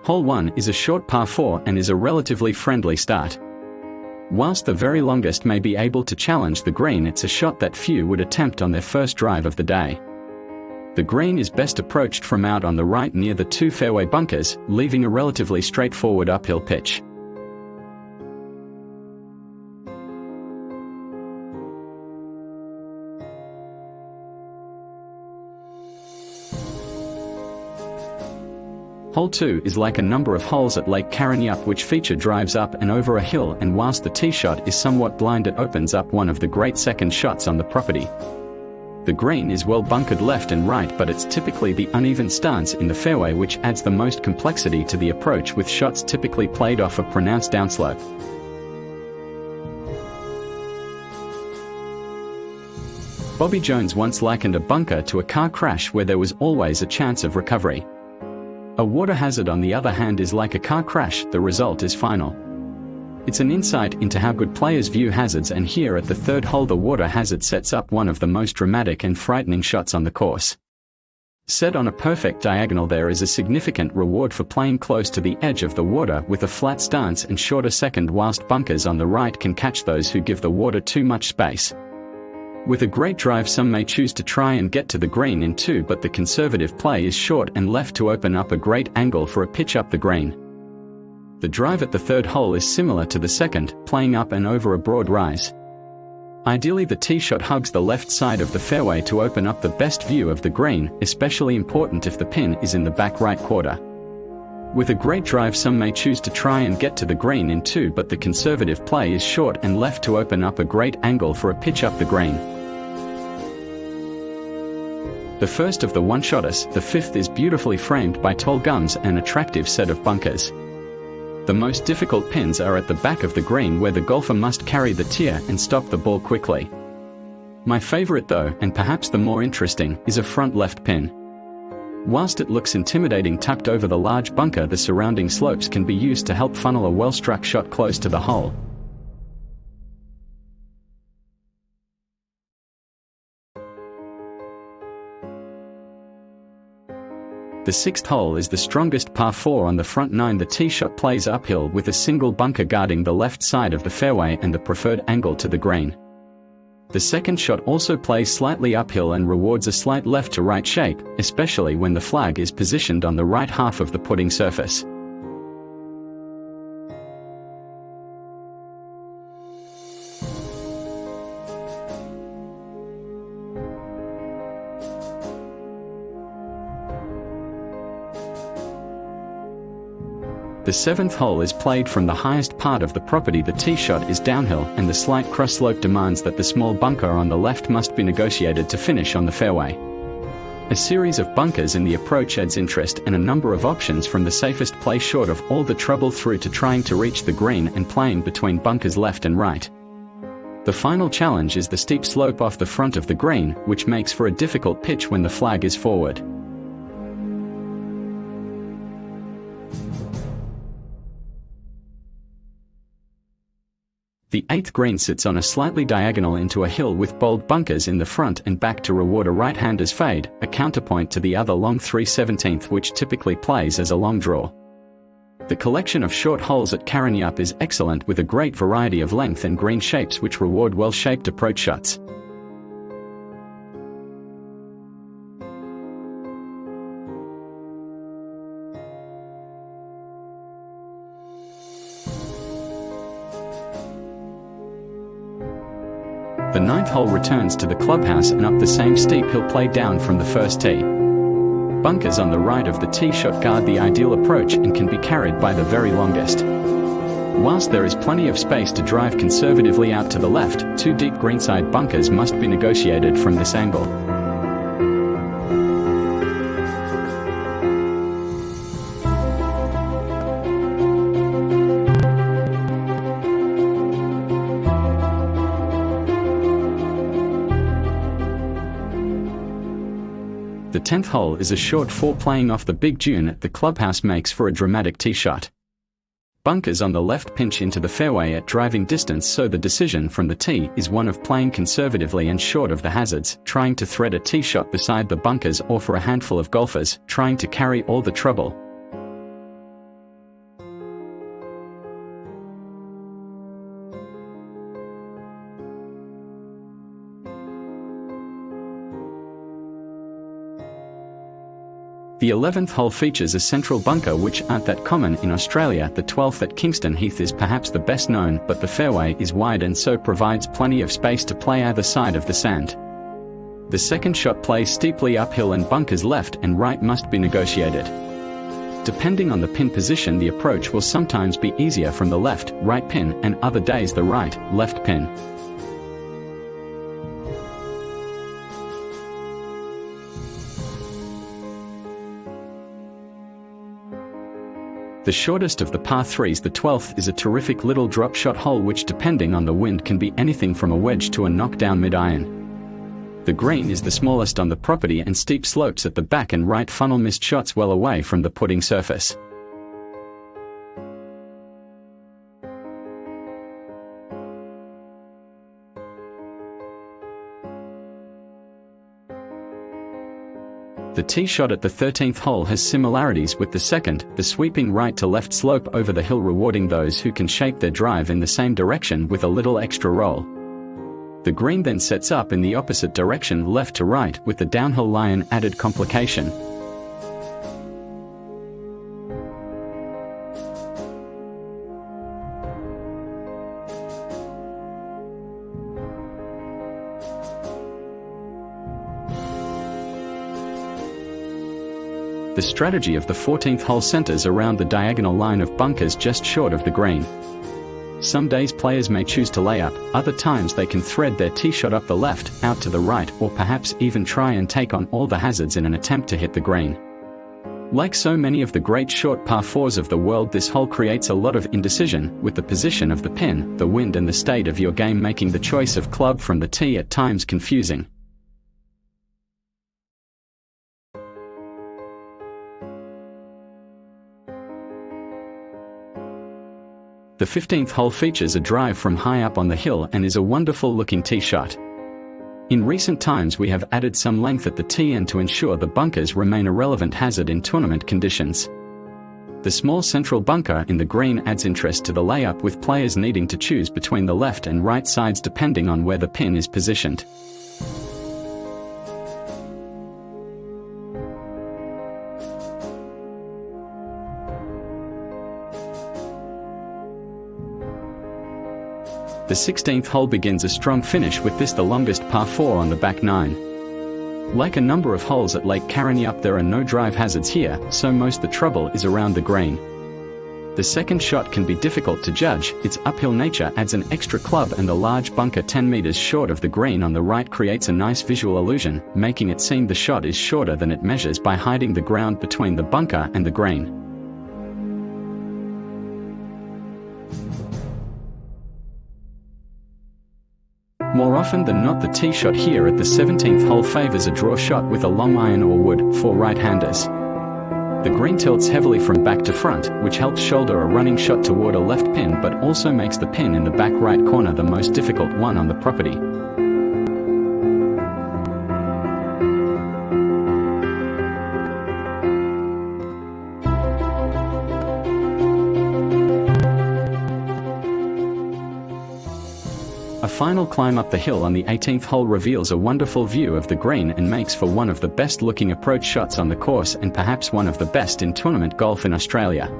Hole 1 is a short par 4 and is a relatively friendly start. Whilst the very longest may be able to challenge the green, it's a shot that few would attempt on their first drive of the day. The green is best approached from out on the right near the 2 fairway bunkers, leaving a relatively straightforward uphill pitch. Hole 2 is like a number of holes at Lake Karrinyup which feature drives up and over a hill, and whilst the tee shot is somewhat blind, it opens up one of the great second shots on the property. The green is well bunkered left and right, but it's typically the uneven stance in the fairway which adds the most complexity to the approach, with shots typically played off a pronounced downslope. Bobby Jones once likened a bunker to a car crash where there was always a chance of recovery. A water hazard, on the other hand, is like a car crash, the result is final. It's an insight into how good players view hazards, and here at the 3rd hole the water hazard sets up one of the most dramatic and frightening shots on the course. Set on a perfect diagonal, there is a significant reward for playing close to the edge of the water with a flat stance and shorter second, whilst bunkers on the right can catch those who give the water too much space. With a great drive, some may choose to try and get to the green in 2, but the conservative play is short and left to open up a great angle for a pitch up the green. The drive at the 3rd hole is similar to the 2nd, playing up and over a broad rise. Ideally, the tee shot hugs the left side of the fairway to open up the best view of the green, especially important if the pin is in the back right quarter. With a great drive, some may choose to try and get to the green in 2, but the conservative play is short and left to open up a great angle for a pitch up the green. The first of the one-shotters, the 5th, is beautifully framed by tall gums and an attractive set of bunkers. The most difficult pins are at the back of the green, where the golfer must carry the tee and stop the ball quickly. My favorite though, and perhaps the more interesting, is a front left pin. Whilst it looks intimidating tucked over the large bunker, the surrounding slopes can be used to help funnel a well-struck shot close to the hole. The 6th hole is the strongest par 4 on the front 9. The tee shot plays uphill with a single bunker guarding the left side of the fairway and the preferred angle to the green. The 2nd shot also plays slightly uphill and rewards a slight left to right shape, especially when the flag is positioned on the right half of the putting surface. The 7th hole is played from the highest part of the property. The tee shot is downhill, and the slight cross slope demands that the small bunker on the left must be negotiated to finish on the fairway. A series of bunkers in the approach adds interest, and a number of options from the safest play short of all the trouble through to trying to reach the green and playing between bunkers left and right. The final challenge is the steep slope off the front of the green, which makes for a difficult pitch when the flag is forward. The 8th green sits on a slightly diagonal into a hill with bold bunkers in the front and back to reward a right-hander's fade, a counterpoint to the other long 3/17 which typically plays as a long draw. The collection of short holes at Karrinyup is excellent, with a great variety of length and green shapes which reward well-shaped approach shots. The 9th hole returns to the clubhouse and up the same steep hill played down from the first tee. Bunkers on the right of the tee shot guard the ideal approach and can be carried by the very longest. Whilst there is plenty of space to drive conservatively out to the left, 2 deep greenside bunkers must be negotiated from this angle. The 10th hole is a short 4 playing off the big dune at the clubhouse, makes for a dramatic tee shot. Bunkers on the left pinch into the fairway at driving distance, so the decision from the tee is one of playing conservatively and short of the hazards, trying to thread a tee shot beside the bunkers, or for a handful of golfers, trying to carry all the trouble. The 11th hole features a central bunker which aren't that common in Australia. The 12th at Kingston Heath is perhaps the best known, but the fairway is wide and so provides plenty of space to play either side of the sand. The second shot plays steeply uphill and bunkers left and right must be negotiated. Depending on the pin position, the approach will sometimes be easier from the left, right pin, and other days the right, left pin. The shortest of the par 3s, the 12th, is a terrific little drop shot hole which, depending on the wind, can be anything from a wedge to a knockdown mid-iron. The green is the smallest on the property and steep slopes at the back and right funnel missed shots well away from the putting surface. The tee shot at the 13th hole has similarities with the second, the sweeping right to left slope over the hill, rewarding those who can shape their drive in the same direction with a little extra roll. The green then sets up in the opposite direction, left to right, with the downhill lie an added complication. The strategy of the 14th hole centers around the diagonal line of bunkers just short of the green. Some days players may choose to lay up, other times they can thread their tee shot up the left, out to the right, or perhaps even try and take on all the hazards in an attempt to hit the green. Like so many of the great short par 4s of the world, this hole creates a lot of indecision, with the position of the pin, the wind and the state of your game making the choice of club from the tee at times confusing. The 15th hole features a drive from high up on the hill and is a wonderful looking tee shot. In recent times we have added some length at the tee end to ensure the bunkers remain a relevant hazard in tournament conditions. The small central bunker in the green adds interest to the layup, with players needing to choose between the left and right sides depending on where the pin is positioned. The 16th hole begins a strong finish, with this the longest par 4 on the back 9. Like a number of holes at Lake Karrinyup, there are no drive hazards here, so most the trouble is around the green. The second shot can be difficult to judge, its uphill nature adds an extra club, and the large bunker 10 meters short of the green on the right creates a nice visual illusion, making it seem the shot is shorter than it measures by hiding the ground between the bunker and the green. More often than not, the tee shot here at the 17th hole favors a draw shot with a long iron or wood for right-handers. The green tilts heavily from back to front, which helps shoulder a running shot toward a left pin, but also makes the pin in the back right corner the most difficult one on the property. A final climb up the hill on the 18th hole reveals a wonderful view of the green and makes for one of the best looking approach shots on the course, and perhaps one of the best in tournament golf in Australia.